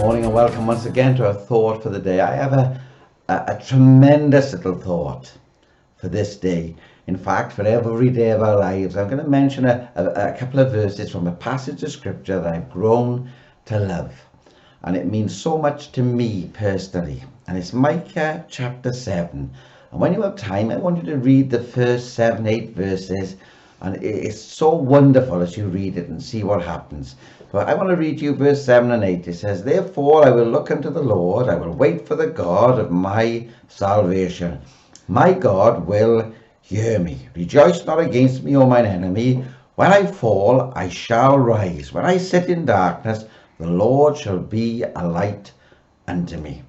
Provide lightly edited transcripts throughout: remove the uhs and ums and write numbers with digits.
morning and welcome once again to our thought for the day. I have a tremendous little thought for this day. In fact, for every day of our lives, I'm going to mention a couple of verses from a passage of scripture that I've grown to love. And it means so much to me personally. And it's Micah chapter 7. And when you have time, I want you to read the first 7, 8 verses. And it's so wonderful as you read it and see what happens. But I want to read you verse 7 and 8. It says, "Therefore I will look unto the Lord, I will wait for the God of my salvation. My God will hear me. Rejoice not against me, O mine enemy. When I fall, I shall rise. When I sit in darkness, the Lord shall be a light unto me."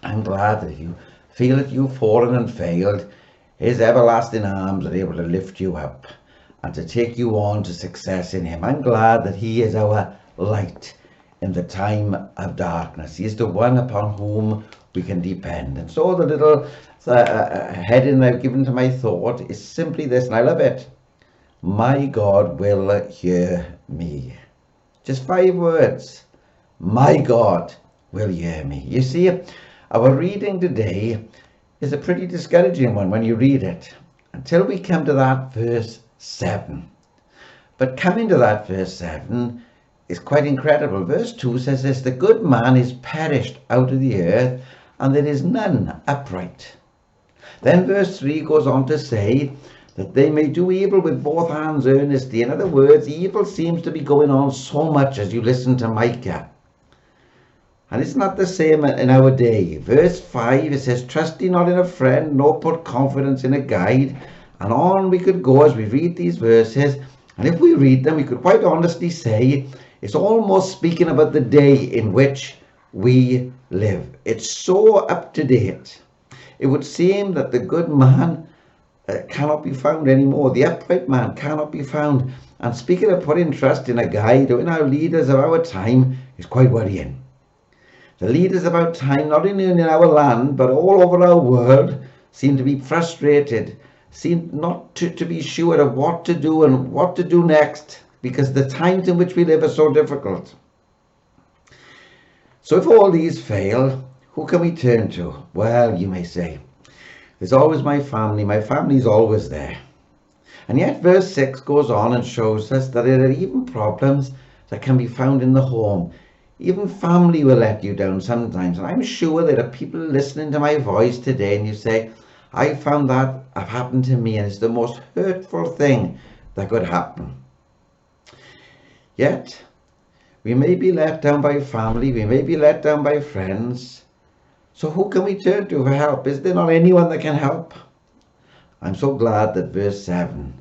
I'm glad that you feel that you've fallen and failed. His everlasting arms are able to lift you up and to take you on to success in him. I'm glad that he is our light in the time of darkness. He is the one upon whom we can depend. And so the little heading I've given to my thought is simply this, and I love it. My God will hear me. Just 5 words. My God will hear me. You see, our reading today is a pretty discouraging one when you read it, until we come to that verse 7. But coming to that verse 7 is quite incredible. Verse 2 says this, "The good man is perished out of the earth, and there is none upright." Then verse 3 goes on to say that they may do evil with both hands earnestly. In other words, evil seems to be going on so much as you listen to Micah. And it's not the same in our day. Verse 5, it says, "Trust ye not in a friend, nor put confidence in a guide." And on we could go as we read these verses. And if we read them, we could quite honestly say it's almost speaking about the day in which we live. It's so up to date. It would seem that the good man cannot be found anymore. The upright man cannot be found. And speaking of putting trust in a guide or in our leaders of our time is quite worrying. The leaders of our time, not only in our land, but all over our world, seem to be frustrated, seem not to be sure of what to do and what to do next, because the times in which we live are so difficult. So if all these fail, who can we turn to? Well, you may say, there's always my family. My family's always there. And yet verse 6 goes on and shows us that there are even problems that can be found in the home. Even family will let you down sometimes. And I'm sure there are people listening to my voice today and you say, I found that have happened to me and it's the most hurtful thing that could happen. Yet, we may be let down by family, we may be let down by friends. So who can we turn to for help? Is there not anyone that can help? I'm so glad that verse 7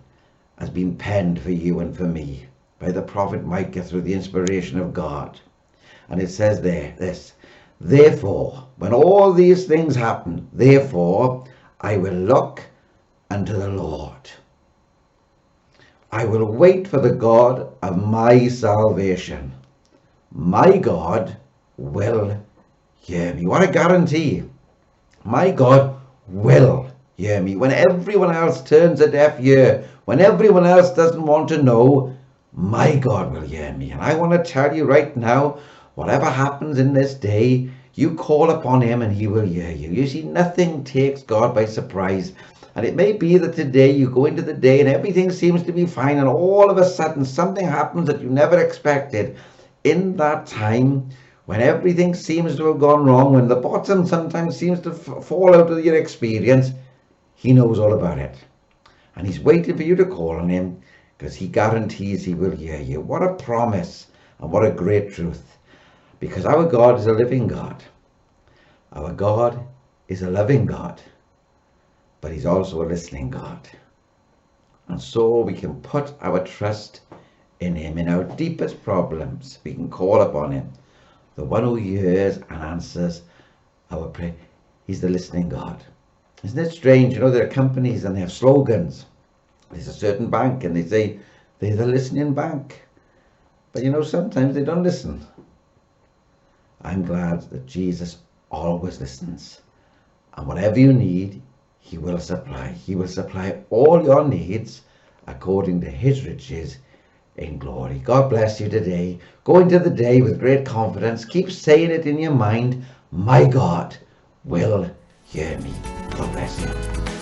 has been penned for you and for me by the prophet Micah through the inspiration of God. And it says there, this, "Therefore, when all these things happen, therefore I will look unto the Lord. I will wait for the God of my salvation. My God will hear me." What a guarantee. My God will hear me. When everyone else turns a deaf ear, when everyone else doesn't want to know, my God will hear me. And I want to tell you right now, whatever happens in this day, you call upon him and he will hear you. You see, nothing takes God by surprise. And it may be that today you go into the day and everything seems to be fine, and all of a sudden something happens that you never expected. In that time, when everything seems to have gone wrong, when the bottom sometimes seems to fall out of your experience, he knows all about it. And he's waiting for you to call on him, because he guarantees he will hear you. What a promise and what a great truth. Because our God is a living God. Our God is a loving God. But he's also a listening God. And so we can put our trust in him. In our deepest problems, we can call upon him. The one who hears and answers our prayer. He's the listening God. Isn't it strange? You know, there are companies and they have slogans. There's a certain bank and they say they're the listening bank. But you know, sometimes they don't listen. I'm glad that Jesus always listens. And whatever you need, he will supply. He will supply all your needs according to his riches in glory. God bless you today. Go into the day with great confidence. Keep saying it in your mind. My God will hear me. God bless you.